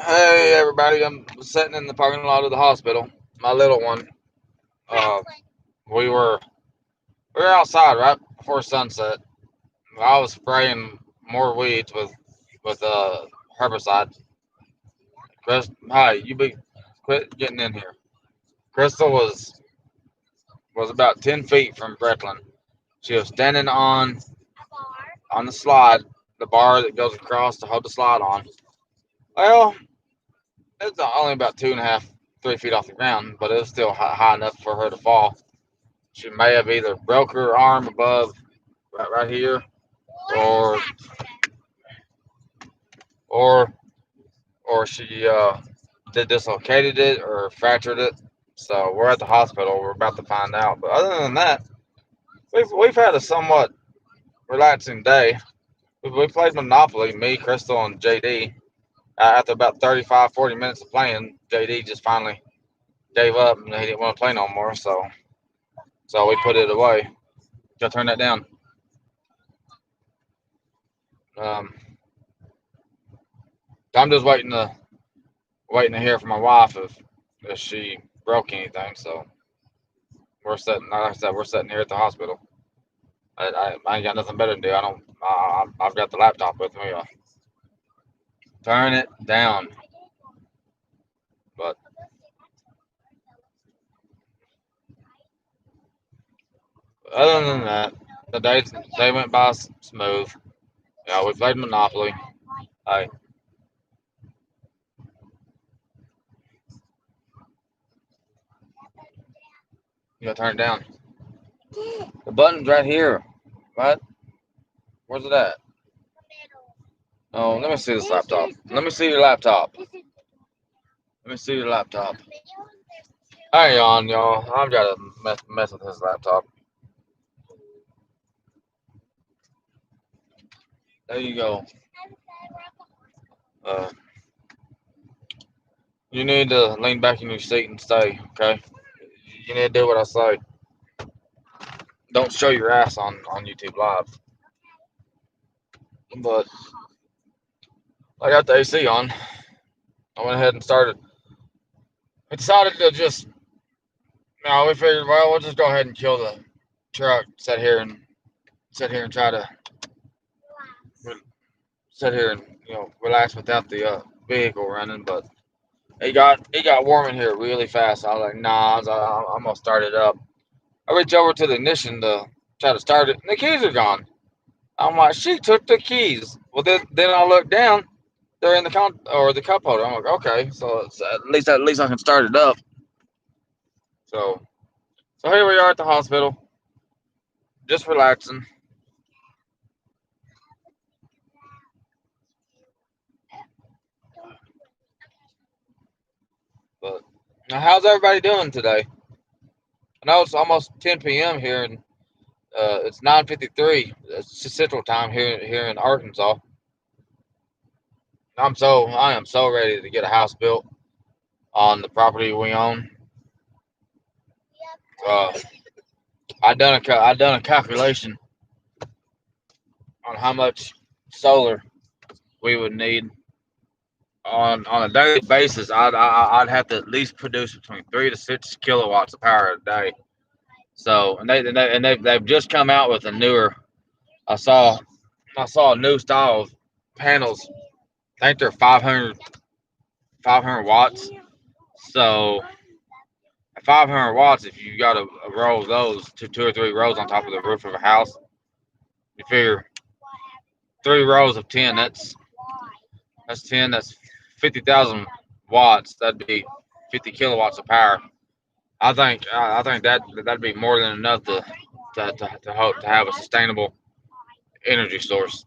Hey everybody, I'm sitting in the parking lot of the hospital. My little one. Uh, we were we were outside right before sunset. I was spraying more weeds with herbicide. Chris, hi, you be quit getting in here. Crystal was about 10 feet from Brecklin. She was standing on the slide, the bar that goes across to hold the slide on. Well, it's only about 2.5, 3 feet off the ground, but it was still high enough for her to fall. She may have either broke her arm above right here, or or or she did dislocated it or fractured it. So we're at the hospital. We're about to find out. But other than that, we've had a somewhat relaxing day. We played Monopoly, me, Crystal, and JD. After about 35, 40 minutes of playing, JD just finally gave up and he didn't want to play no more. So we put it away. Gotta turn that down. Um, I'm just waiting to hear from my wife if she broke anything. So we're sitting, like I said, we're sitting here at the hospital. I ain't got nothing better to do. I don't. I've got the laptop with me. Turn it down. But other than that, the day went by smooth. Yeah, we played Monopoly. Hey, you gotta turn it down. The button's right here. What? Where's it at? Oh, let me see this laptop. Let me see your laptop. Let me see your laptop. Hang on, y'all. I've got to mess with his laptop. There you go. Uh, you need to lean back in your seat and stay, okay? You need to do what I say. Don't show your ass on YouTube Live. But I got the AC on. I went ahead and started. We decided to just, we figured, well, we'll just go ahead and kill the truck. Sit here and try to sit here and relax without the vehicle running. But it got warm in here really fast. I was like, nah, I'm gonna start it up. I reach over to the ignition to try to start it, and the keys are gone. I'm like, she took the keys. Well, then I look down. They're in the cup holder. I'm like, okay, so at least I can start it up. So so here we are at the hospital, just relaxing. But now, how's everybody doing today? I know it's almost 10 p.m. here, and it's 9:53. It's Central Time here in Arkansas. I am so ready to get a house built on the property we own. Uh, I done a calculation on how much solar we would need on a daily basis. I'd have to at least produce between 3 to 6 kilowatts of power a day. So they've just come out with a newer. I saw I saw a new style of panels. I think they're 500 watts. So at 500 watts, if you got a row of those, two or three rows on top of the roof of a house, you figure 3 rows of 10. That's 10. That's 50,000 watts. That'd be 50 kilowatts of power. I think that'd be more than enough to hope to have a sustainable energy source.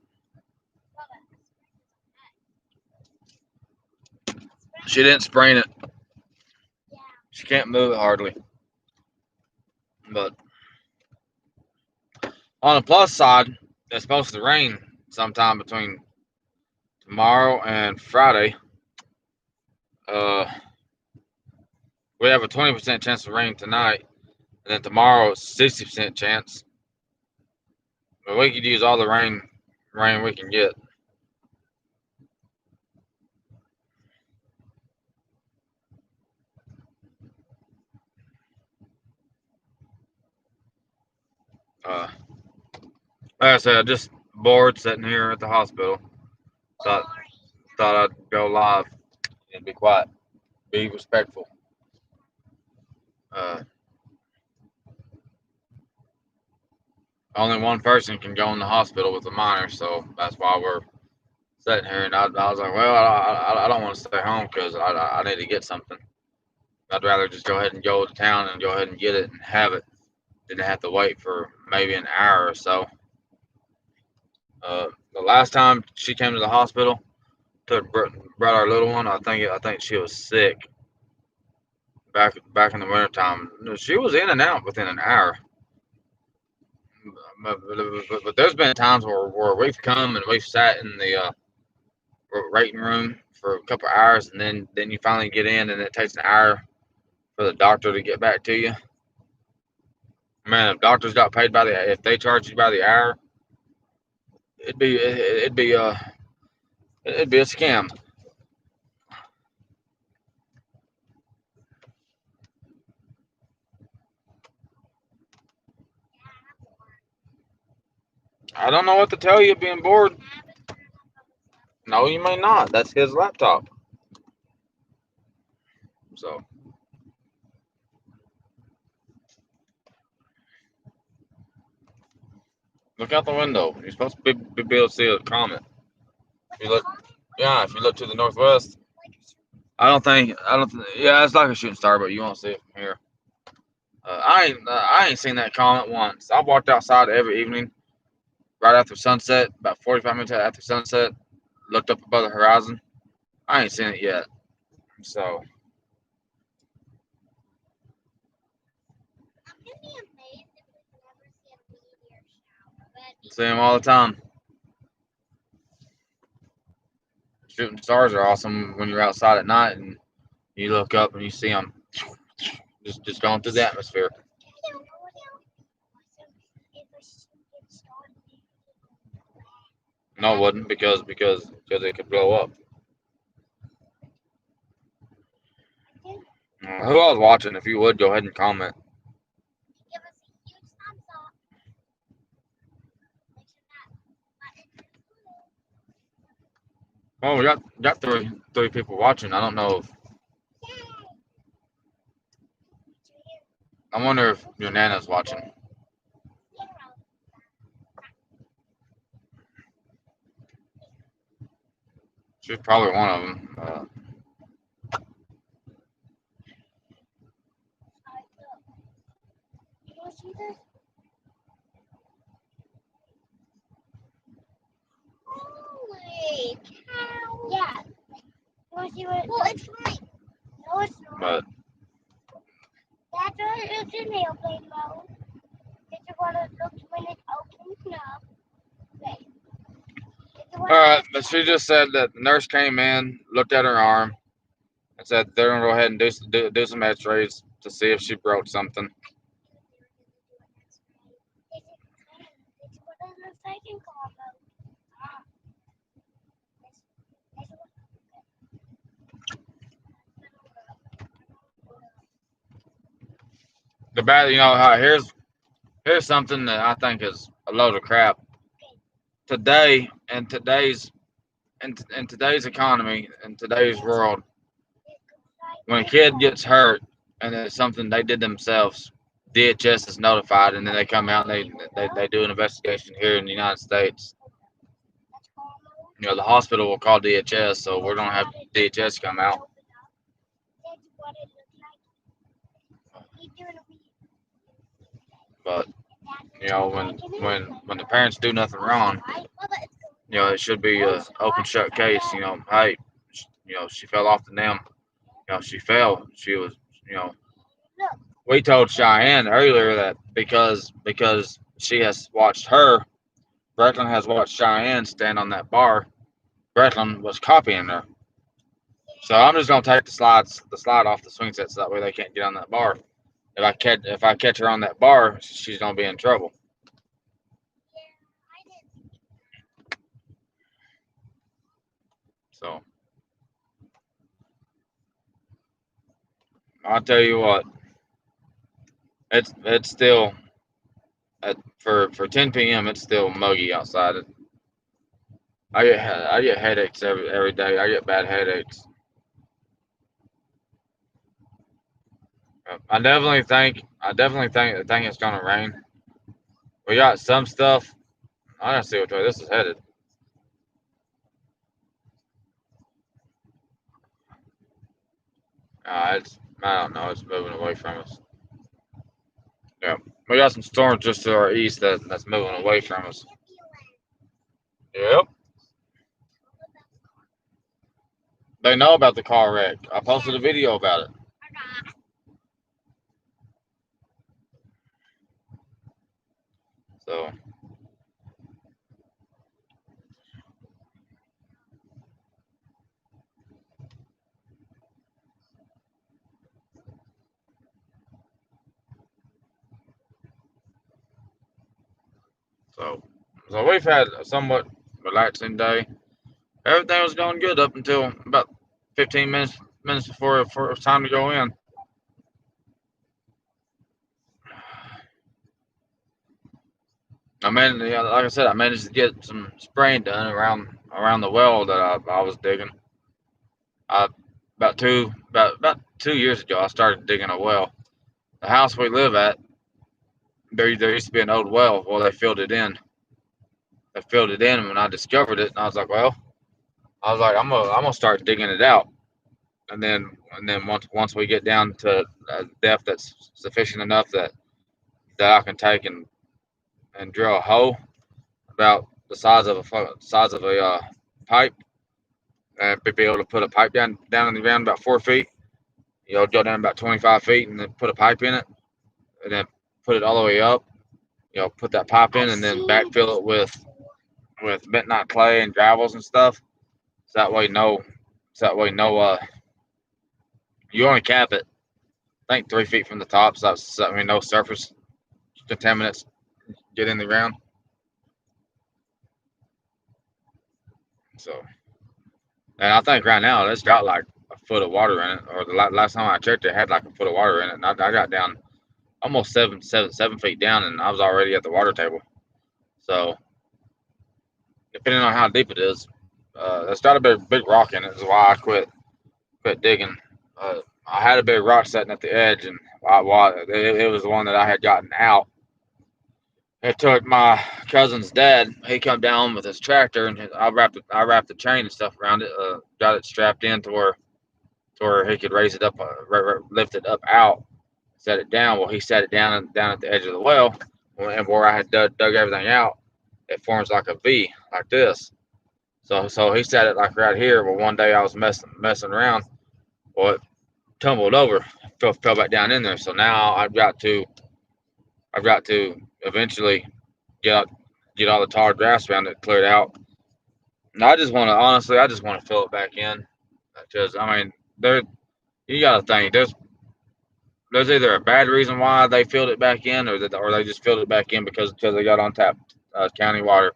She didn't sprain it. She can't move it hardly. But on the plus side, it's supposed to rain sometime between tomorrow and Friday. Uh, we have a 20% chance of rain tonight, and then tomorrow 60% chance. But we could use all the rain we can get. Uh, like I said, just bored sitting here at the hospital. Thought thought I'd go live and be quiet, be respectful. Uh, Only one person can go in the hospital with a minor, so that's why we're sitting here. And I was like, well, I don't want to stay home because I need to get something. I'd rather just go ahead and go to town and go ahead and get it and have it than to have to wait for maybe an hour or so. The last time she came to the hospital, brought our little one. I think she was sick back in the wintertime. She was in and out within an hour. But there's been times where we've come and we've sat in the waiting room for a couple of hours, and then you finally get in, and it takes an hour for the doctor to get back to you. Man, if doctors got paid if they charge you by the hour, it'd be it'd be uh it'd be a scam. I don't know what to tell you being bored. No, you may not. That's his laptop. So look out the window. You're supposed to be able to see a comet. If you look, yeah, if you look to the northwest, I don't. Yeah, it's like a shooting star, but you won't see it from here. I ain't seen that comet once. I walked outside every evening right after sunset, about 45 minutes after sunset. Looked up above the horizon. I ain't seen it yet. So see them all the time. Shooting stars are awesome when you're outside at night and you look up and you see them just going through the atmosphere. No, it wouldn't because it could blow up. Who I was watching? If you would go ahead and comment. Oh, we got three people watching. I don't know if I wonder if your nana's watching. She's probably one of them. Holy cow. Yeah. Well, it's fine. No, it's not. But That's what it's in airplane mode. Did you want to look when it opens up? Okay. all right, but she just said that the nurse came in, looked at her arm, and said they're gonna go ahead and do some X-rays to see if she broke something. It's one of the second combo. The bad, here's something that I think is a load of crap. Today, in today's economy, in today's world, when a kid gets hurt and it's something they did themselves, DHS is notified, and then they come out and they do an investigation here in the United States. The hospital will call DHS, so we're gonna have DHS come out. But when the parents do nothing wrong, it should be a open shut case. Hey, she fell off the dam. She fell. She was, you know, we told Cheyenne earlier that because she has watched her, Brecklin has watched Cheyenne stand on that bar. Brecklin was copying her. So I'm just gonna take the slide off the swing set so that way they can't get on that bar. If I catch her on that bar, she's gonna be in trouble. So I'll tell you what, it's still for 10 p.m. It's still muggy outside. I get headaches every day. I get bad headaches. I definitely think it's gonna rain. We got some stuff. I gotta see which way this is headed. It's I don't know. It's moving away from us. Yeah, we got some storms just to our east that's moving away from us. Yep, they know about the car wreck. I posted a video about it. So so so we've had a somewhat relaxing day. Everything was going good up until about 15 minutes before it was time to go in. Yeah, like I said, I managed to get some spraying done around the well that I was digging. I about 2 years ago, I started digging a well. The house we live at, there used to be an old well. Well, they filled it in. They filled it in, and when I discovered it, and I was like, well, I'm gonna start digging it out, and then once we get down to a depth that's sufficient enough that I can take and drill a hole about the size of a pipe, and be able to put a pipe down in the ground about 4 feet. Go down about 25 feet, and then put a pipe in it, and then put it all the way up. Put that pipe in, and then backfill it with bentonite clay and gravels and stuff. So that way, you only cap it, I think, 3 feet from the top. So no surface contaminants get in the ground. So, and I think right now it's got like a foot of water in it, or the last time I checked, it had like a foot of water in it. And I got down almost 7 feet down, and I was already at the water table. So, depending on how deep it is, it's got a big rock in it. Is why I quit digging. I had a big rock sitting at the edge, and it was the one that I had gotten out. It took my cousin's dad. He come down with his tractor, and I wrapped the chain and stuff around it. Got it strapped in to where he could raise it up, lift it up out, set it down. Well, he set it down at the edge of the well, and where I had dug everything out, it forms like a V, like this. So he set it like right here. But one day I was messing around. Well, it tumbled over, fell back down in there. So now I've got to eventually get out, get all the tall grass around it cleared out. And I just want to fill it back in, because I mean, there you got to think there's either a bad reason why they filled it back in, or they just filled it back in because they got on tap county water.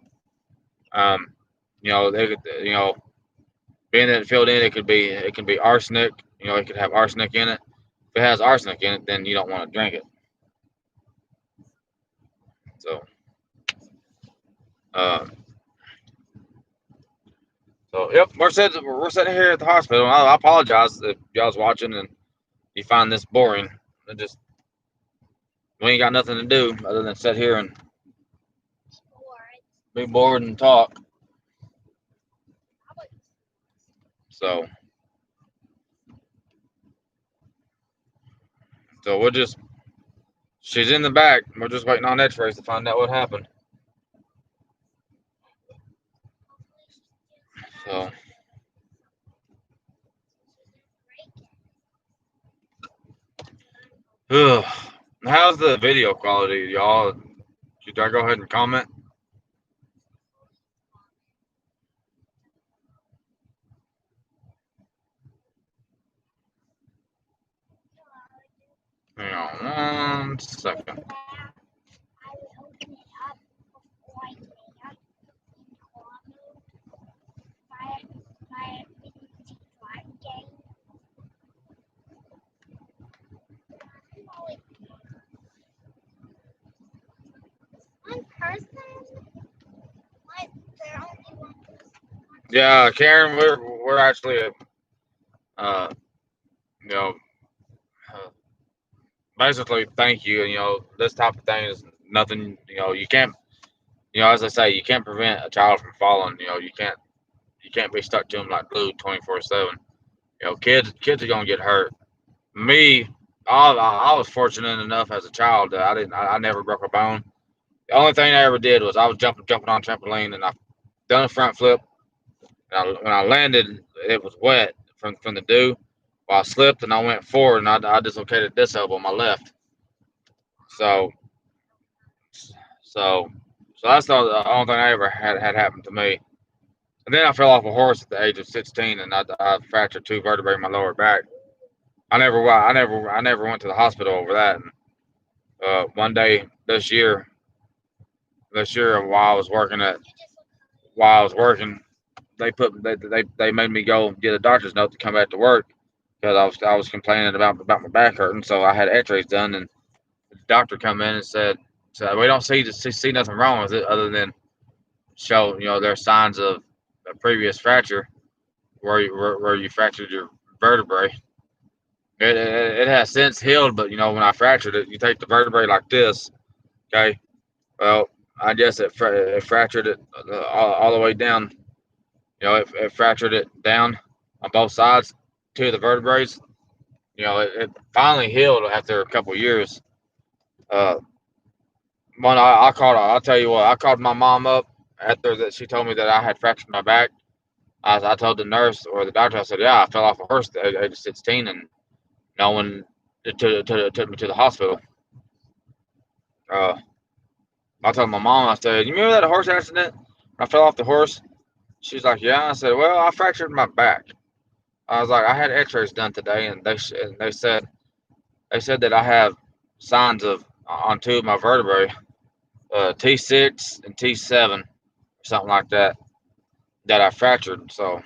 Um, they could, being that it filled in, it can be arsenic. It could have arsenic in it. If it has arsenic in it, then you don't want to drink it. So, uh, yep, we're sitting here at the hospital. I apologize if y'all's watching and you find this boring. It just We ain't got nothing to do other than sit here and be bored and talk. So, we're just she's in the back. We're just waiting on X-rays to find out what happened. So, ugh. How's the video quality, y'all? Should I go ahead and comment? Hang on 1 second. Yeah, Karen, we're actually uh you know uh, basically thank you. You know, this type of thing is nothing. You know, you can't. You know, as I say, you can't prevent a child from falling. You know, you can't be stuck to them like glue 24/7. You know, kids are gonna get hurt. Me, I was fortunate enough as a child that I never broke a bone. The only thing I ever did was I was jumping on a trampoline and I done a front flip. And when I landed, it was wet from the dew. Well, I slipped and I went forward and I dislocated this elbow on my left. So so so that's the only thing I ever had happen to me. And then I fell off a horse at the age of 16 and I fractured two vertebrae in my lower back. I never went to the hospital over that. And, one day this year while I was working, they made me go get a doctor's note to come back to work because I was complaining about my back hurting. So I had X-rays done, and the doctor come in and said we don't see nothing wrong with it other than show there's signs of a previous fracture where you fractured your vertebrae. It has since healed, but when I fractured it, you take the vertebrae like this. Okay, well, I guess it fractured it all the way down. It fractured it down on both sides, two of the vertebrae. It finally healed after a couple of years. Uh, One, I called. I'll tell you what. I called my mom up after that. She told me that I had fractured my back. I told the nurse or the doctor. I said, "Yeah, I fell off a horse at age 16, and no one took me to the hospital." Uh, I told my mom. I said, "You remember that horse accident? I fell off the horse." She's like, "Yeah." I said, "Well, I fractured my back." I was like, "I had X-rays done today, and they said that I have signs of on two of my vertebrae, T6 and T7, or something like that I fractured." So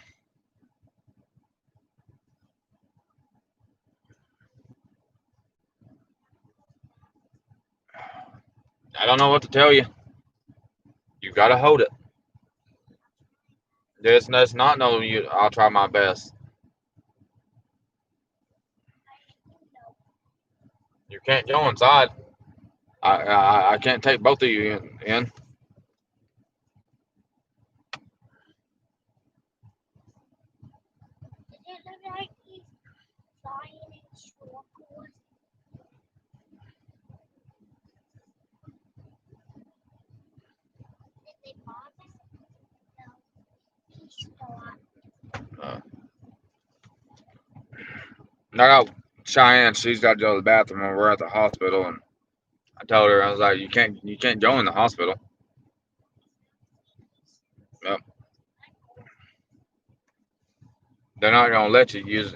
I don't know what to tell you. You gotta hold it. It's not no. I'll try my best. You can't go inside. I can't take both of you in. Did it look like he's flying in circles? Did they pause it? No, he's still on. Uh, I got Cheyenne. She's got to go to the bathroom when we're at the hospital, and I told her I was like, you can't go in the hospital. Yep. They're not gonna let you use.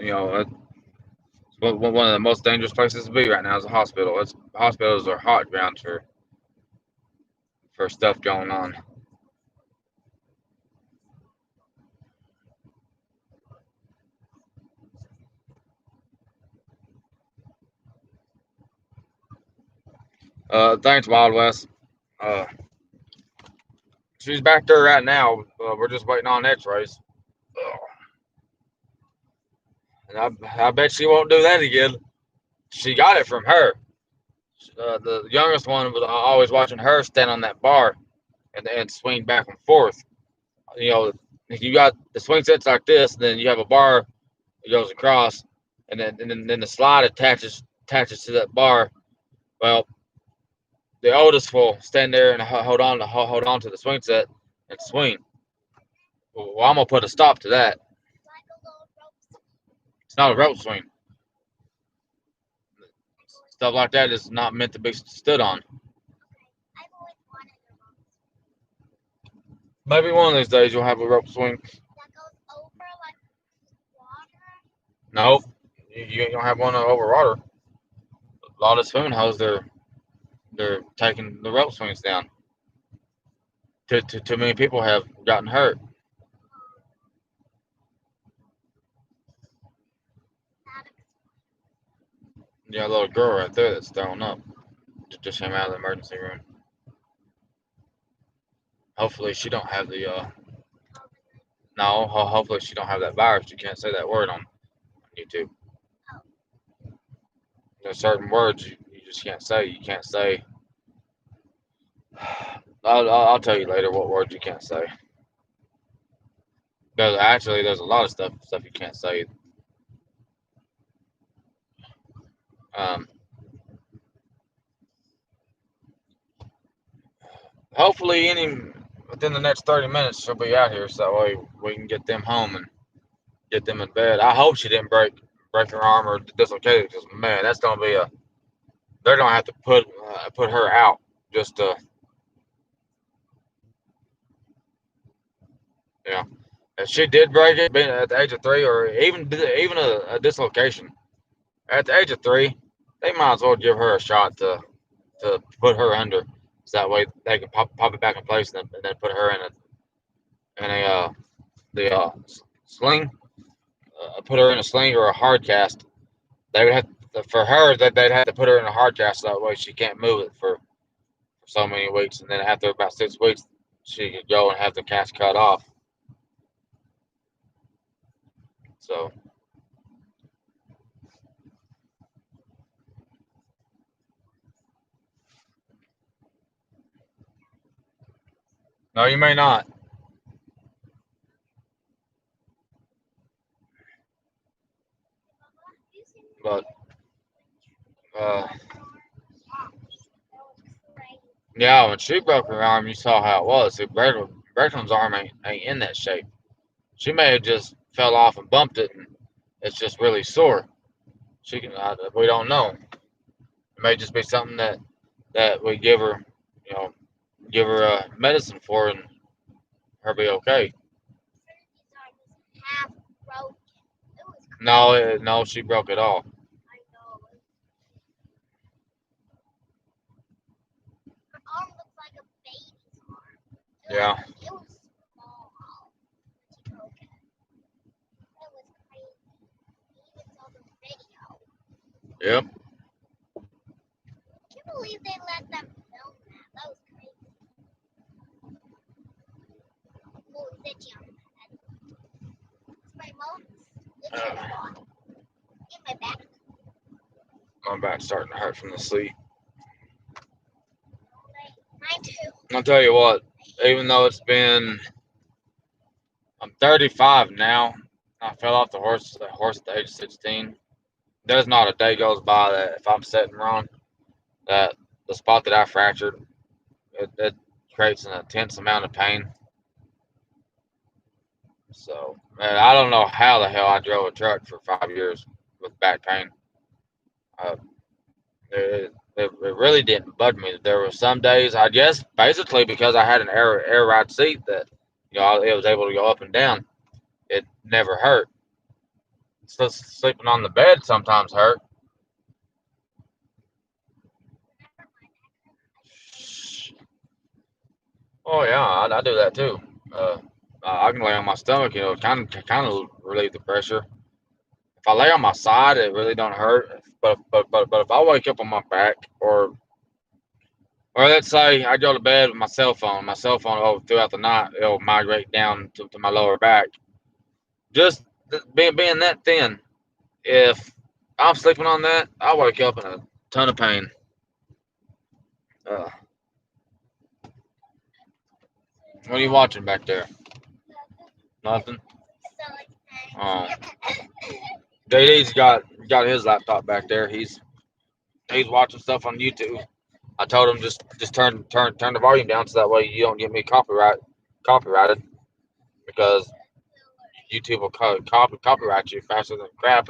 One of the most dangerous places to be right now is a hospital. Hospitals are hot grounds for stuff going on. Thanks, Wild West. Uh, she's back there right now. We're just waiting on X-rays. And I bet she won't do that again. She got it from her. The youngest one was always watching her stand on that bar and swing back and forth. You know, if you got the swing sets like this, and then you have a bar that goes across, and then the slide attaches to that bar. Well, the oldest will stand there and hold on to the swing set and swing. Well, I'm gonna put a stop to that. Like a little rope. It's not a rope swing. Stuff like that is not meant to be stood on. I've always wanted a rope Maybe one of these days you'll have a rope swing. that goes over like water. No, you ain't gonna have one over water. A lot of spoon hoes, they're taking the rope swings down. Too many people have gotten hurt. That Yeah, a little girl right there that's thrown up. Just came out of the emergency room. Hopefully she don't have the No, hopefully she don't have that virus. You can't say that word on YouTube. There's certain words you just can't say. You can't say. I'll tell you later what words you can't say. There's a lot of stuff you can't say. Um, hopefully, any within the next 30 minutes she'll be out here, so that way we can get them home and get them in bed. I hope she didn't break her arm or dislocate it, because man, that's gonna be a. They're gonna have to put her out just to, you know. If she did break it, being at the age of 3, or even a dislocation at the age of 3, they might as well give her a shot to put her under, so that way they can pop it back in place, and then put her in a the sling, put her in a sling or a hard cast. They would have for her that they'd have to put her in a hard cast, so that way she can't move it for so many weeks, and then after about 6 weeks she could go and have the cast cut off. So no, you may not, but uh, yeah, when she broke her arm, you saw how it was. See, Bertram's arm ain't in that shape. She may have just fell off and bumped it, and it's just really sore. We don't know. It may just be something that we give her, you know, give her medicine for, and her be okay. Half broken. It was No, she broke it all. I know. Her arm looked like a baby's arm. Yeah, It was small when she broke it. It was crazy. You even saw the video. yep. I can't believe they let them film that. That was crazy. Oh, it's itchy on my head. It's my mom's itchy Uh, spot in my back. my back's starting to hurt from the sleep. Mine too. I'll tell you what, even though I'm 35 now. I fell off the horse at the age of 16. There's not a day goes by that if I'm sitting wrong, that the spot that I fractured, it creates an intense amount of pain. So, man, I don't know how the hell I drove a truck for 5 years with back pain. Uh, it really didn't bug me. There were some days, I guess, basically because I had an air ride seat that, it was able to go up and down. It never hurt. So sleeping on the bed sometimes hurt. Oh yeah, I do that too. Uh, I can lay on my stomach, kind of relieve the pressure. If I lay on my side, it really don't hurt. But if I wake up on my back, or let's say I go to bed with my cell phone throughout the night, it'll migrate down to my lower back. Just being that thin, if I'm sleeping on that, I wake up in a ton of pain. Uh, what are you watching back there? Nothing. Um, JD's got his laptop back there. He's watching stuff on YouTube. I told him just turn the volume down, so that way you don't get me copyrighted, because YouTube will copyright you faster than crap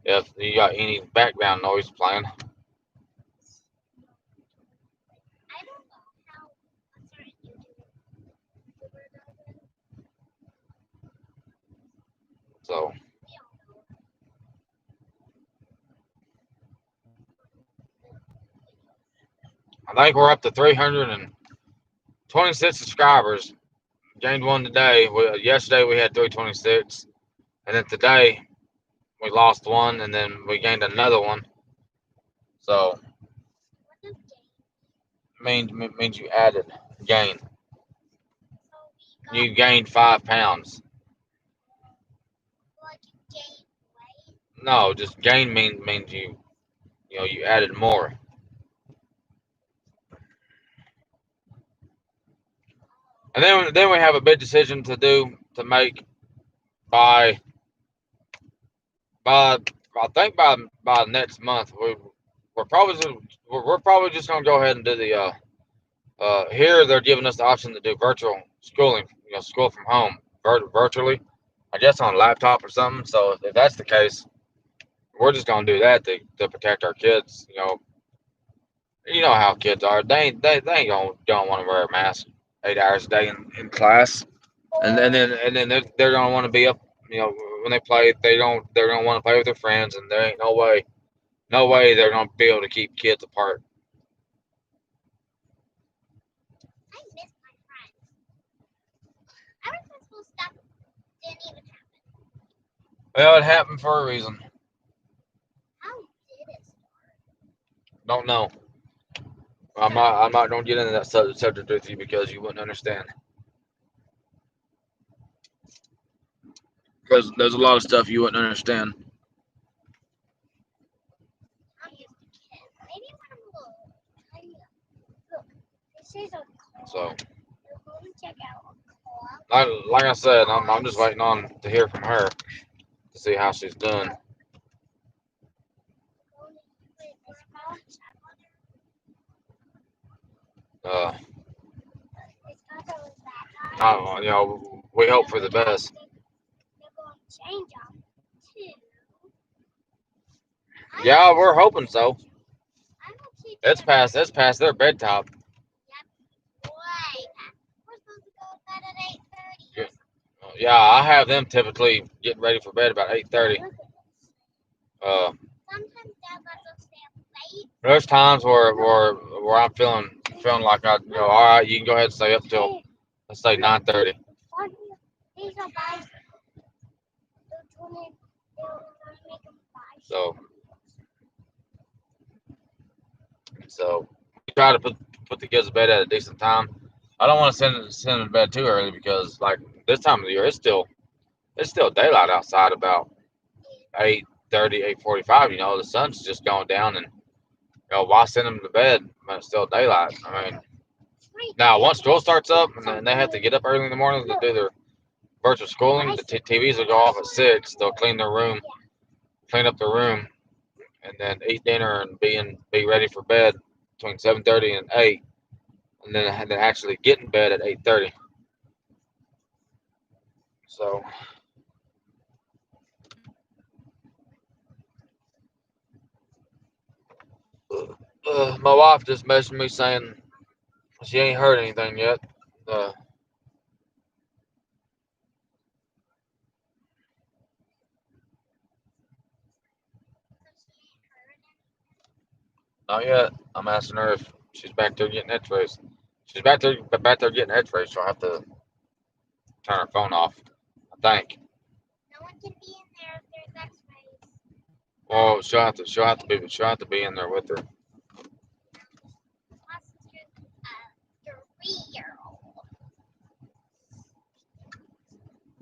if you got any background noise playing. I don't know how a certain YouTuber does it. So We don't know. I think we're up to 326 subscribers. Gained one today. Yesterday we had 326, and then today we lost one, and then we gained another one. So What does game? means you added gain. So we you gained 5 pounds. Like you gain weight. No, just gain means you added more. And then we have a big decision to make by by I think by next month. We're probably just gonna go ahead and do the here they're giving us the option to do virtual schooling, school from home virtually. I guess on a laptop or something. So if that's the case, we're just gonna do that to protect our kids. You know how kids are. They ain't gonna want to wear a mask 8 hours a day in class, and then they're gonna want to be up. When they play, they're gonna want to play with their friends, and there ain't no way they're gonna be able to keep kids apart. I miss my friends. Ever since school stuff didn't even happen. Well, it happened for a reason. How did it start? Don't know. I'm not gonna get into that subject with you because you wouldn't understand. Because there's a lot of stuff you wouldn't understand. I'm used to kids. Maybe when I'm a little tiny. Look, this is a club. So, We're going to check out a club. like I said, I'm just waiting on to hear from her to see how she's doing. Uh, we hope for the best. They're going to change them to. Yeah, we're hoping so. I hope she It's past their bedtime. Yep. Way. We're supposed to go to bed at 8:30. Yeah, I have them typically getting ready for bed about 8:30. Look at this. Uh, Sometimes Dad lets us stay up late. there's times where I'm feeling like all right, you can go ahead and stay up till let's say 9:30. These are bicycles. They're trying to make them bicycles. So we try to put the kids to bed at a decent time. I don't want to send them to bed too early because like this time of the year it's still daylight outside about 8:30, 8:45. The sun's just going down, and why send them to bed when it's still daylight? I mean, now once school starts up and they have to get up early in the morning to do their virtual schooling, the TVs will go off at 6. They'll clean up their room, and then eat dinner and be ready for bed between 7:30 and 8, and then actually get in bed at 8:30. So my wife just messaged me saying she ain't heard anything yet. Uh, Not yet. I'm asking her if she's back there getting X-rays. She's back there getting X-rays, so I have to turn her phone off. I think. No one can be in there if there's X-rays. Well, she'll have to be in there with her. My sister's a 3-year-old.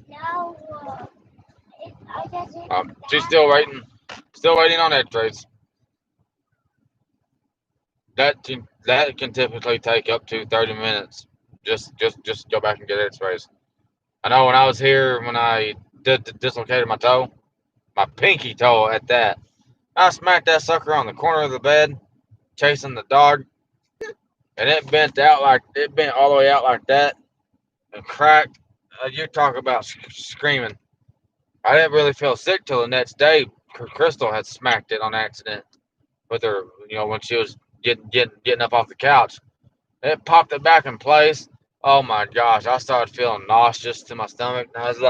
No, I guess She's still waiting on X-rays. That can typically take up to 30 minutes. Just go back and get X-rays. I know when I was here when I dislocated my toe, my pinky toe at that. I smacked that sucker on the corner of the bed, chasing the dog, and it bent all the way out like that, and cracked. You talk about screaming. I didn't really feel sick till the next day. Crystal had smacked it on accident with her, when she was getting up off the couch. It popped it back in place. Oh my gosh, I started feeling nauseous to my stomach. And I was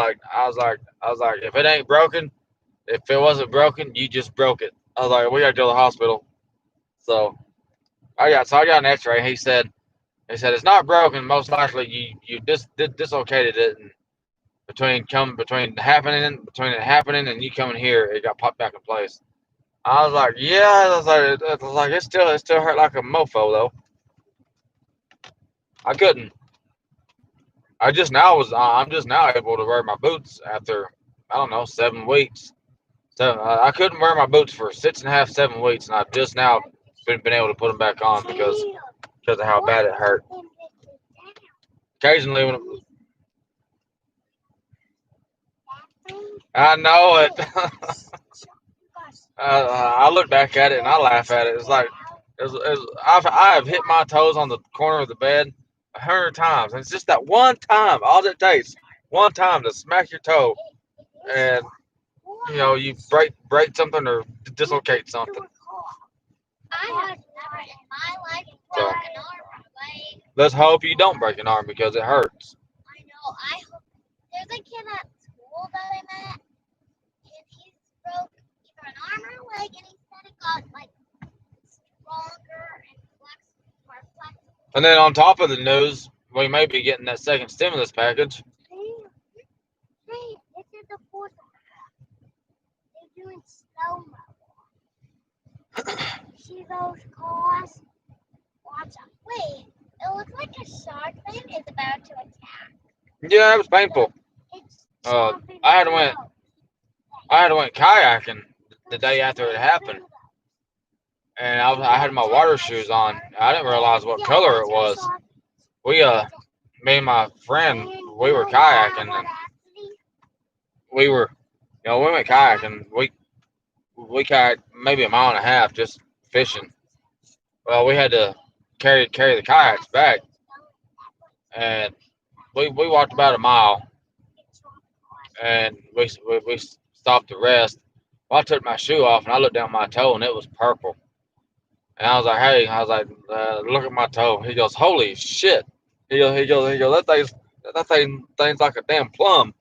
like, if it ain't broken, if it wasn't broken, you just broke it. I was like, we gotta go to the hospital. So I got an X-ray. He said it's not broken. Most likely you dislocated it, and between it happening and you coming here, it got popped back in place. I was like, yeah. I was like, it still hurt like a mofo though. I couldn't. I'm just now able to wear my boots after, I don't know, 7 weeks. So I couldn't wear my boots for 6.5, 7 weeks, and I've just now been able to put them back on because of how bad it hurt. Occasionally, when I know it, I look back at it and I laugh at it. It's like I have hit my toes on the corner of the bed 100 times, and it's just that one time. All it takes, one time to smack your toe, and you break something or dislocate something. I have never in my life So broken an arm or a leg. let's hope you don't break an arm because it hurts. I know. I hope there's a kid at school that I met, and he's broke either an arm or a leg, and he said it got like stronger and more flexible. And then on top of the news, we may be getting that second stimulus package. Hey, this is the fourth one. They're doing slow mo. See those cars? Watch out. Wait, it looks like a shark fin is about to attack. Yeah, it was painful. It's Uh, chopping I had it went out. I had went kayaking the day after it happened, and I had my water shoes on. I didn't realize what color it was. We Me and my friend, we were kayaking, and we were we went kayaking. We kayaked maybe a mile and a half just fishing. Well, we had to carry the kayaks back, and we walked about a mile, and we stopped to rest. Well, I took my shoe off and I looked down my toe and it was purple. And I was like, hey, I was like, look at my toe. He goes, holy shit. That thing's like a damn plum.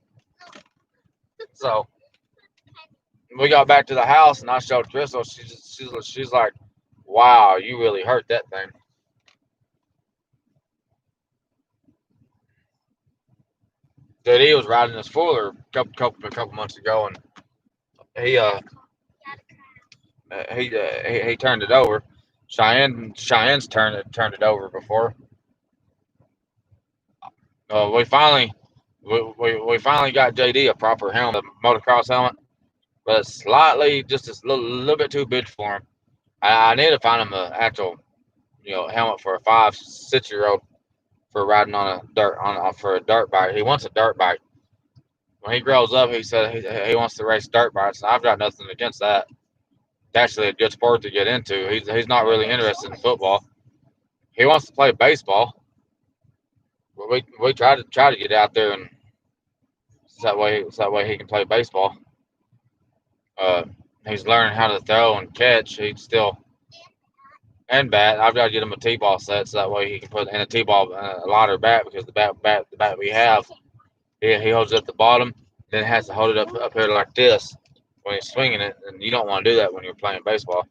So we got back to the house and I showed Crystal. She's like, wow, you really hurt that thing. Dude, he was riding his Fuller a couple months ago, and he he turned it over. Cheyenne's turned it over before. We finally we finally got JD a proper helmet, motocross helmet, but it's slightly just a little bit too big for him. I need to find him an actual helmet for a 5, 6 year old for riding on for a dirt bike. He wants a dirt bike. When he grows up, he said he wants to race dirt bikes. And I've got nothing against that. It's actually a good sport to get into. He's not really interested in football. He wants to play baseball. We try to get out there and so that way he can play baseball. Uh, he's learning how to throw and catch. He's still and bat. I've got to get him a t-ball set so that way he can put in a t-ball a lighter bat because the bat we have he holds it at the bottom, then has to hold it up here like this when he's swinging it, and you don't want to do that when you're playing baseball.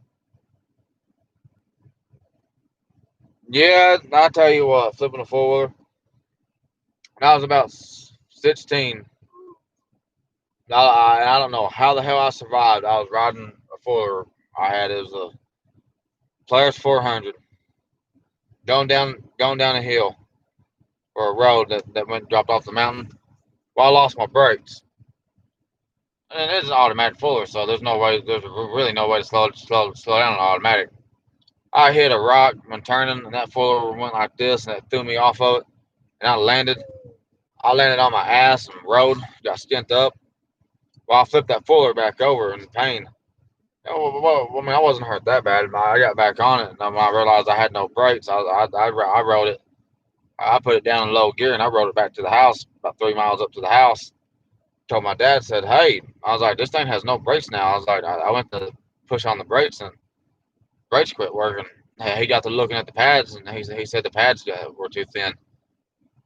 Yeah, I tell you what, flipping a four wheeler. When I was about 16, I don't know how the hell I survived. I was riding a four wheeler. It was a Polaris 400 going down a hill or a road that went dropped off the mountain. Well, I lost my brakes, and it's an automatic fuller, so there's really no way to slow down an automatic. I hit a rock when turning, and that fuller went like this, and it threw me off of it, and I landed. I landed on my ass and rode, got skint up. Well, I flipped that fuller back over in pain. I mean, I wasn't hurt that bad. I got back on it, and when I realized I had no brakes, I rode it. I put it down in low gear, and I rode it back to the house, about 3 miles up to the house. Told my dad, said, "Hey," I was like, "this thing has no brakes now." I was like, I went to push on the brakes, and brakes quit working. He got to looking at the pads, and he said the pads were too thin.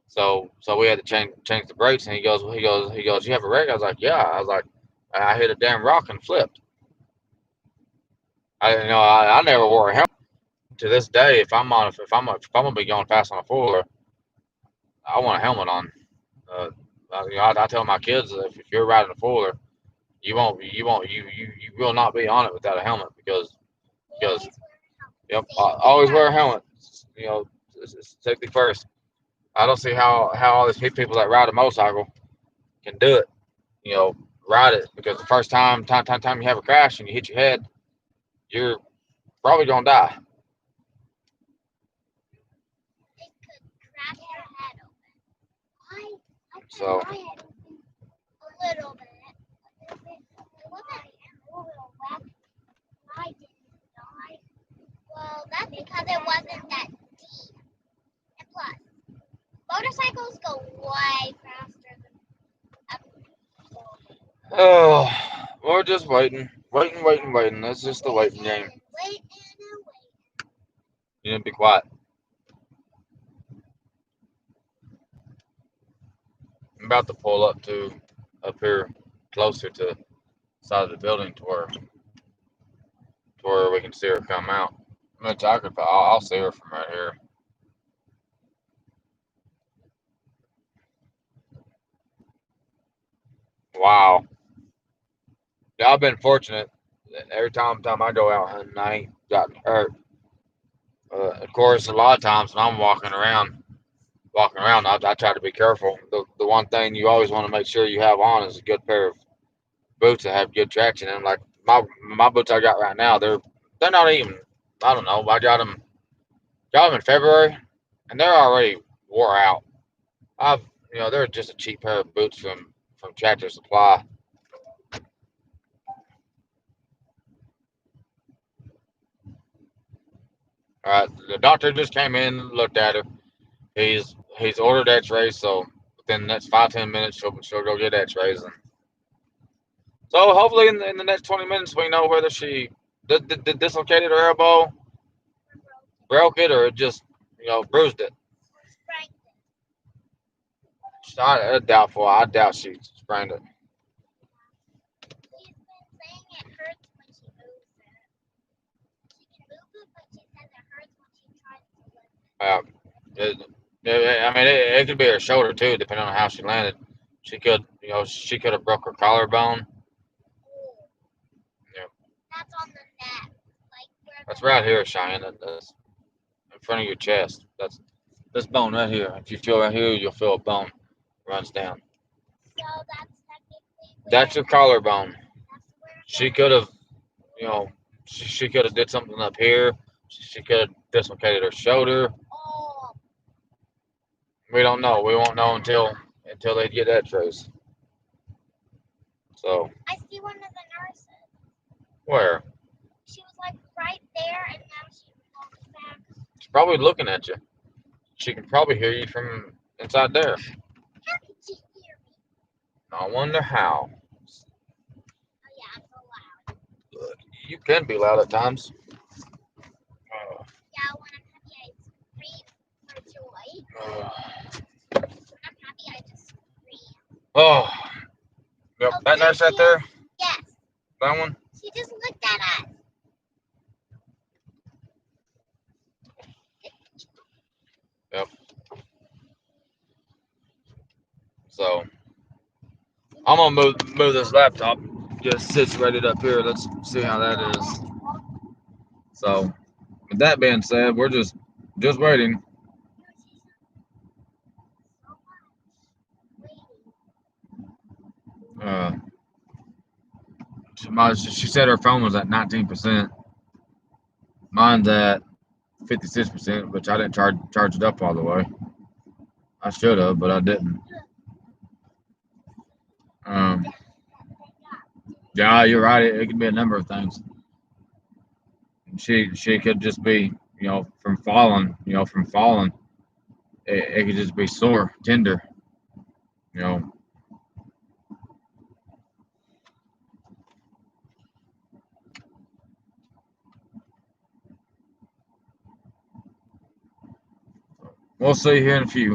So we had to change the brakes, and he goes, "You have a wreck?" I was like, "Yeah." I was like, "I hit a damn rock and flipped." I never wore a helmet. To this day, if I'm gonna be going fast on a four wheeler, I want a helmet on. Uh, I tell my kids that if you're riding a four wheeler, you will not be on it without a helmet because yep, always wear a helmet. Safety first. I don't see how all these people that ride a motorcycle can do it. You know, ride it because the first time you have a crash and you hit your head, you're probably gonna die. It could crack your head open. I So cut my head open a little bit. It wasn't a little wet. I didn't die. Well, that's because it wasn't that deep. And plus, motorcycles go way faster than oh, we're just waiting. That's just the waiting game. waiting and waiting. You need to be quiet. I'm about to pull up here closer to the side of the building to where we can see her come out. I'm gonna talk about. I'll see her from right here. Wow. Yeah, I've been fortunate. Every time I go out hunting, I ain't gotten hurt. Of course, a lot of times when I'm walking around, I try to be careful. The one thing you always want to make sure you have on is a good pair of boots that have good traction. And like my boots I got right now, they're not even. I don't know. I got them in February, and they're already wore out. I've they're just a cheap pair of boots from Tractor Supply. All right, the doctor just came in, looked at her. He's ordered X-rays, so within the next 5-10 minutes she'll go get X-rays, and so hopefully in the next 20 minutes we know whether she dislocated her elbow, broke it, or just bruised it. Sprained it. Doubtful. I doubt she sprained it. She's been saying it hurts when she moves it. She can move it, but she says it hurts when she tries to lift it. Uh, I mean, it could be her shoulder too, depending on how she landed. She could have broke her collarbone. Oh, Yeah, that's on the neck, like where that's the right here, Cheyenne. That's in front of your chest. That's this bone right here. If you feel right here, you'll feel a bone runs down. so that's technically That's where your collarbone. that's where She could have, you know, she could have did something up here. She could have dislocated her shoulder. oh We don't know. We won't know until they get X-rays. So I see one of the nurses. where? She was like right there and now she walks back. She's probably looking at you. She can probably hear you from inside there. How could she hear me? I wonder how. Oh yeah, I'm so loud. You can be loud at times. Yeah, when I'm happy I scream for joy. Uh, When I'm happy I just scream. oh, yep. Oh, That there nurse she right is. there. Yes. That one. She just looked at us. Yep. So I'm gonna move this laptop. Just situated up here. Let's see how that is. So with that being said, we're just waiting. Uh, she said her phone was at 19%. Mine's at 56%, which I didn't charge it up all the way. I should have, but I didn't. Um, yeah, you're right. It could be a number of things. She could just be, from falling. It could just be sore, tender. You know. We'll see here in a few.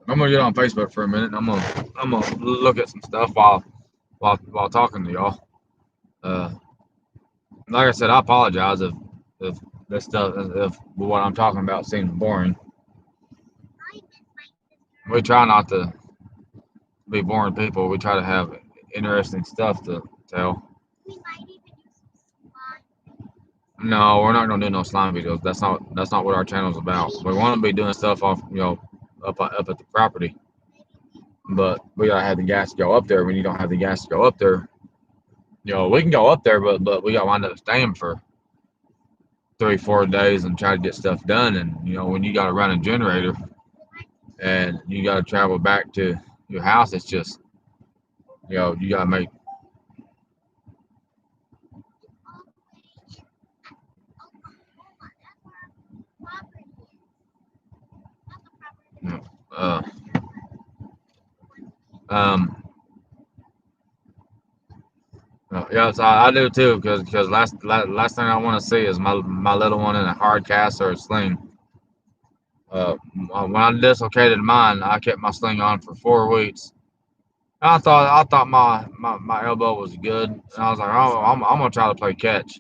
I'm gonna get on Facebook for a minute. I'm gonna look at some stuff while talking to y'all. Uh, like I said, I apologize if this stuff if what I'm talking about seems boring. I miss my sister. We try not to be boring people. We try to have interesting stuff to tell. We might even do some slime. No, we're not gonna do no slime videos. That's not what our channel's about. We want to be doing stuff off, up at the property, but we gotta have the gas to go up there. When you don't have the gas to go up there, we can go up there, but we gotta wind up staying for 3-4 days and try to get stuff done. And when you gotta run a generator and you gotta travel back to your house, it's just you gotta make. Uh, um, yes, I do too. Because last thing I want to see is my little one in a hard cast or a sling. When I dislocated mine, I kept my sling on for 4 weeks. I thought my elbow was good, and I was like, oh, I'm gonna try to play catch.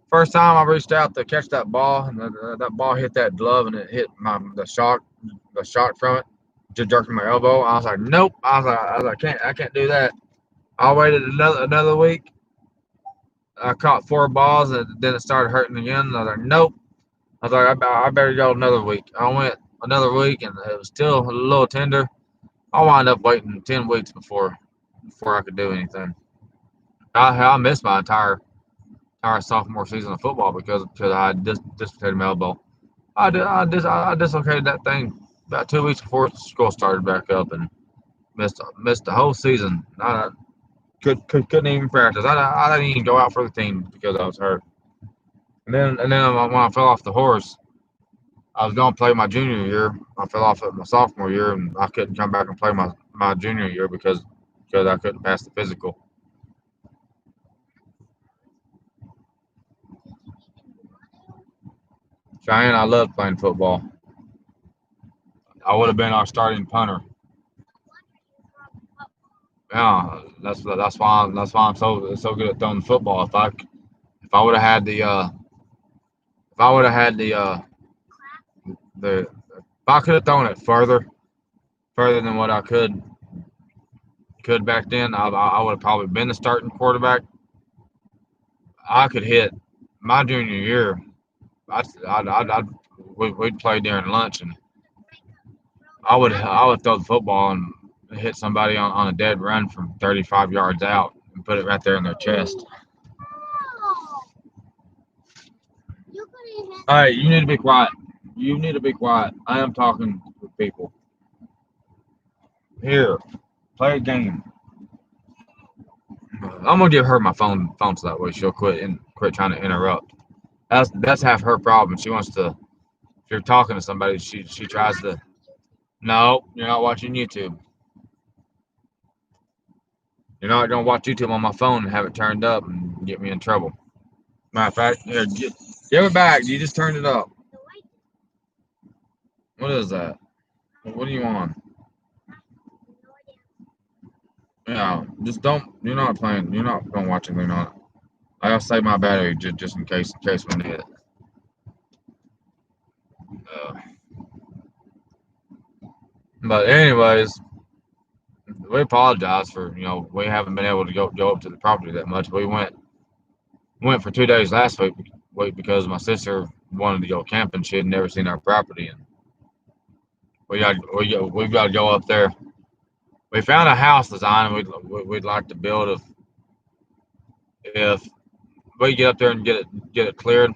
First time I reached out to catch that ball, and that ball hit that glove, and it hit the shock from it, just jerking my elbow. I was like, nope. I can't do that. I waited another week. I caught 4 balls, and then it started hurting again. And I was like, nope. I was like, I better go another week. I went another week, and it was still a little tender. I wound up waiting 10 weeks before I could do anything. I missed my entire sophomore season of football because I dislocated my elbow. I dislocated that thing about 2 weeks before school started back up, and missed the whole season. I couldn't even practice. I didn't even go out for the team because I was hurt. And then when I fell off the horse, I was going to play my junior year. I fell off at my sophomore year, and I couldn't come back and play my junior year because I couldn't pass the physical. Cheyenne, I love playing football. I would have been our starting punter. Yeah, that's why I'm so good at throwing the football. If I would have had if I would have had the if I could have thrown it further than what I could back then, I would have probably been the starting quarterback. I could hit my junior year. We'd play during lunch, and I would throw the football and hit somebody on a dead run from 35 yards out and put it right there in their chest. All right, you need to be quiet. You need to be quiet. I am talking with people. Here, play a game. I'm gonna give her my phone so that way she'll quit trying to interrupt. That's half her problem. She wants to. If you're talking to somebody, she tries to. No, you're not watching YouTube. You're not gonna watch YouTube on my phone and have it turned up and get me in trouble. Matter of fact, here, give it back. You just turned it up. What is that? What do you want? Yeah, just don't. You're not playing. You're not gonna watch anything on it. I gotta save my battery just in case we need it. Uh, but anyways, we apologize for we haven't been able to go up to the property that much. We went for 2 days last week because my sister wanted to go camping. She had never seen our property, and we've got to go up there. We found a house design we'd like to build if we get up there and get it cleared.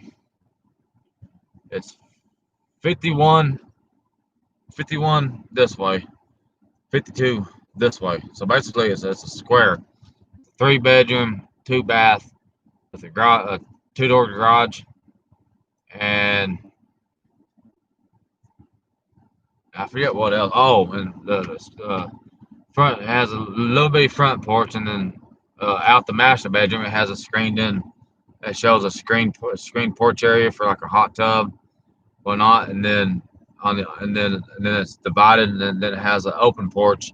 It's 51 this way, 52 this way. So basically, it's a square, 3 bedroom, 2 bath with a 2-door garage, and I forget what else. Oh, and the front has a little bitty front porch, and then out the master bedroom, it has a screened in. It shows a screen porch area for like a hot tub, whatnot, and then and then it's divided, and then it has an open porch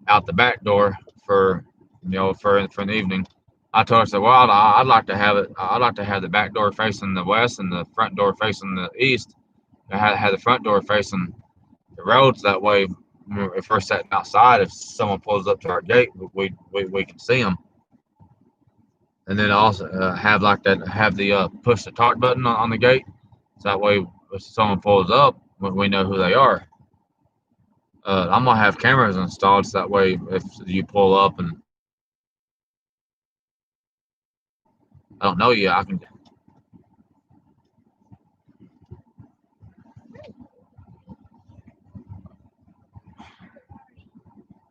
out the back door for for the evening. I told her, I said, well, I'd like to have it. I'd like to have the back door facing the west and the front door facing the east. I had the front door facing the roads. That way, if we're sitting outside, if someone pulls up to our gate, we can see them. and then also have like that, have the push the talk button on the gate, so that way if someone pulls up, we know who they are. I'm gonna have cameras installed so that way if you pull up and I don't know you, I can.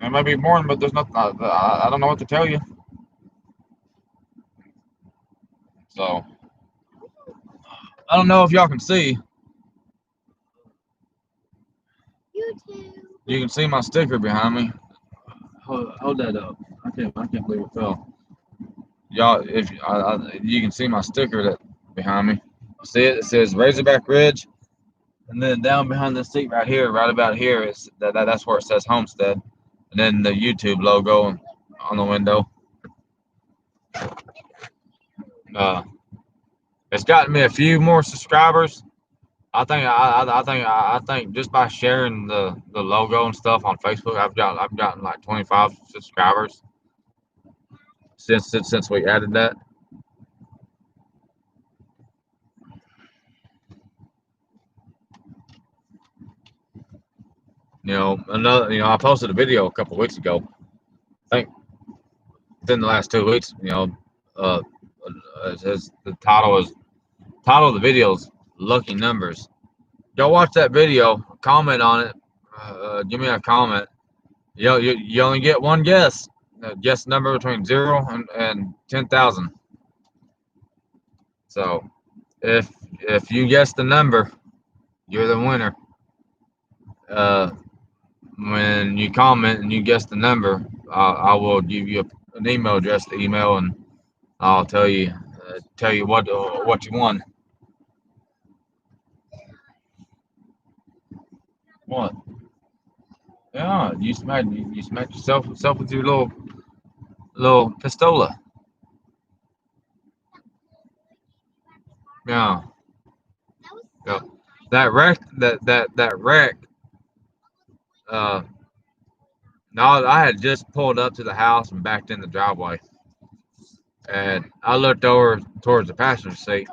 It might be boring, but there's nothing. I don't know what to tell you. So I don't know if y'all can see. YouTube. You can see my sticker behind me. Hold that up. I can't believe it fell. Y'all, if you can see my sticker that behind me. See it? It says Razorback Ridge, and then down behind the seat right here, right about here, is that's where it says Homestead, and then the YouTube logo on the window. Uh, it's gotten me a few more subscribers. I think just by sharing the logo and stuff on Facebook, I've gotten like 25 subscribers since we added that. I posted a video a couple weeks ago. I think within the last 2 weeks. Uh, the title of the video is Lucky Numbers. Go watch that video, comment on it, give me a comment. You only get one guess. Guess number between 0 and 10,000. So if you guess the number, you're the winner. When you comment and you guess the number, I will give you an email address to email, and I'll tell you what you won. What? Yeah, you smacked yourself with your little pistola. Yeah. That was Yeah. so nice. That wreck. Uh, no, I had just pulled up to the house and backed in the driveway, and I looked over towards the passenger seat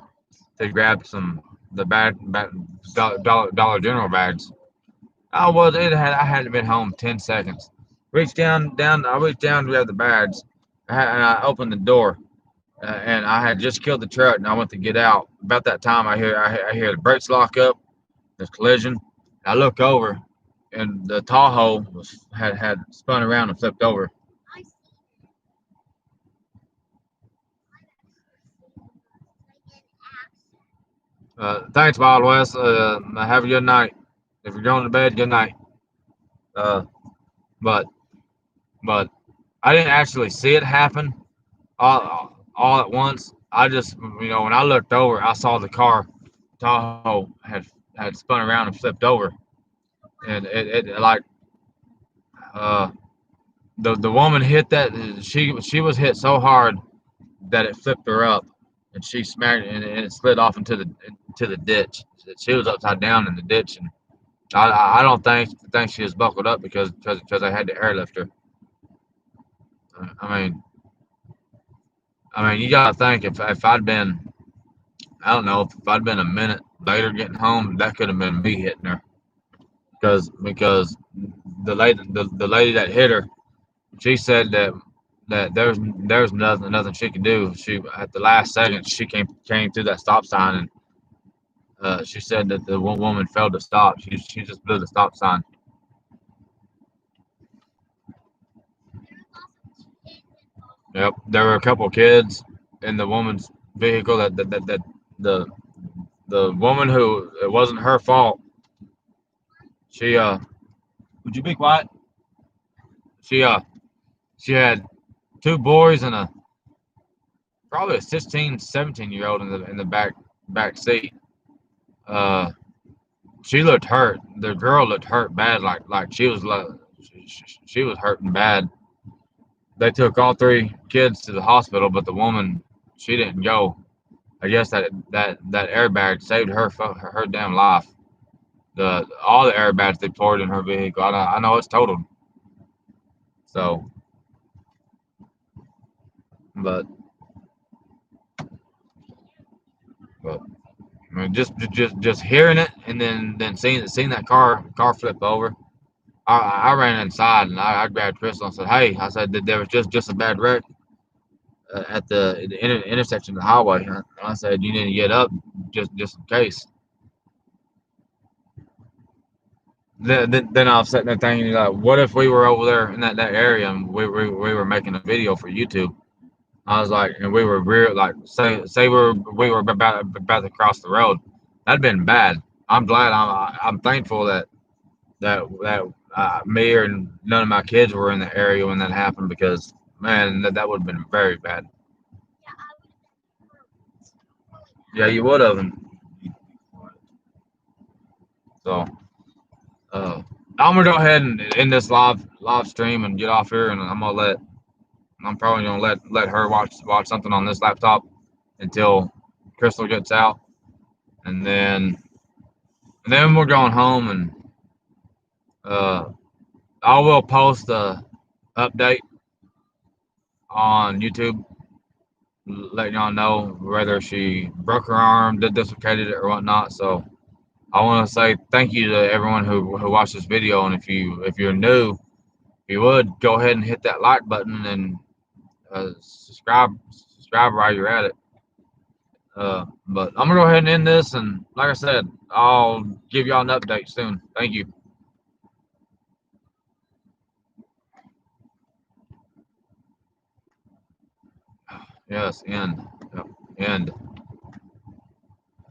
to grab some the Dollar General bags. I hadn't been home 10 seconds. I reached down to grab the bags, and I opened the door, and I had just killed the truck, and I went to get out. About that time, I hear the brakes lock up, there's collision. I look over, and the Tahoe had spun around and flipped over. I see like in action. Thanks, Wild West. Have a good night. If you're going to bed, good night. Uh, but but I didn't actually see it happen all at once. I just, when I looked over, I saw the car Tahoe had spun around and flipped over, and it like uh the woman hit that. She was hit so hard that it flipped her up, and she smacked and it slid off into the ditch. She was upside down in the ditch, and I don't think she was buckled up because I had to airlift her. I mean, you gotta think if I'd been, I don't know, if I'd been a minute later getting home, that could have been me hitting her because the lady that hit her, she said that there's nothing she could do. She at the last second she came through that stop sign, and she said that the one woman failed to stop. She just blew the stop sign. Yep, there were a couple kids in the woman's vehicle that the the woman who it wasn't her fault. She would you be quiet? She she had two boys and probably a 16, 17 year old in the back seat. Uh, she looked hurt. The girl looked hurt bad, like she was she was hurting bad. They took all three kids to the hospital, but the woman, she didn't go. I guess that airbag saved her damn life. All the airbags deployed in her vehicle. I know it's totaled. So, but But I mean, just hearing it and then seeing that car flip over. I ran inside and I grabbed Crystal and said, "Hey," I said that there was just a bad wreck at the intersection of the highway. I said, "You need to get up just in case." Then I was sitting there thinking, like, what if we were over there in that area and we were making a video for YouTube? I was like, and we were real, like, say we were about to cross the road. That'd been bad. I'm glad. I'm thankful that me or none of my kids were in the area when that happened because man, that would have been very bad. Yeah, I would have been hurt really Yeah, bad. you would have. So I'm gonna go ahead and end this live stream and get off here, and I'm probably gonna let her watch something on this laptop until Crystal gets out, and then we're going home, and uh, I will post a update on YouTube, letting y'all know whether she broke her arm, did dislocated it, or whatnot. So I want to say thank you to everyone who watched this video, and if you're new, if you would go ahead and hit that like button and subscribe while you're at it. But I'm gonna go ahead and end this, and like I said, I'll give y'all an update soon. Thank you. Yes, end. Yep, end.